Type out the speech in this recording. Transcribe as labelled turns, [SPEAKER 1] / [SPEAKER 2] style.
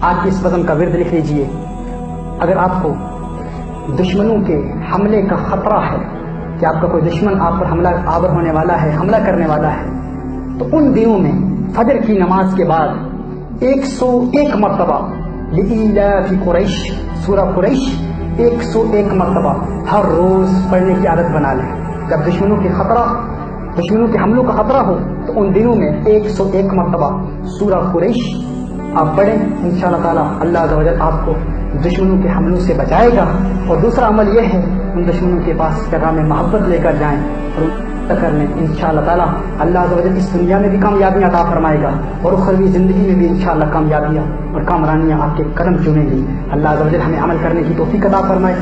[SPEAKER 1] آج کی اس بزم کا ورد لکھ لیجئے۔ اگر آپ کو دشمنوں کے حملے کا خطرہ ہے کہ آپ کا کوئی دشمن آپ پر حملہ آور ہونے والا ہے، حملہ کرنے والا ہے، تو ان دنوں میں فجر کی نماز کے بعد 101 مرتبہ لإیلاف قریش سورہ قریش 101 مرتبہ ہر روز پڑھنے کی عادت بنا لیں۔ جب دشمنوں کے حملوں کا خطرہ ہو تو ان دنوں میں 101 مرتبہ سورہ قریش آپ پڑھیں، انشاءاللہ تعالی اللہ عز و جل آپ کو دشمنوں کے حملوں سے بچائے گا۔ اور دوسرا عمل یہ ہے ان دشمنوں کے پاس پیغام محبت لے کر جائیں اور کر لیں، انشاءاللہ تعالی اللہ عز و جل اس دنیا میں بھی کامیابیاں عطا فرمائے گا اور اخروی زندگی میں بھی انشاءاللہ کامیابیاں اور کامرانیاں آپ کے قدم چومیں گی۔ اللہ عز و جل ہمیں عمل کرنے کی توفیق عطا فرمائے۔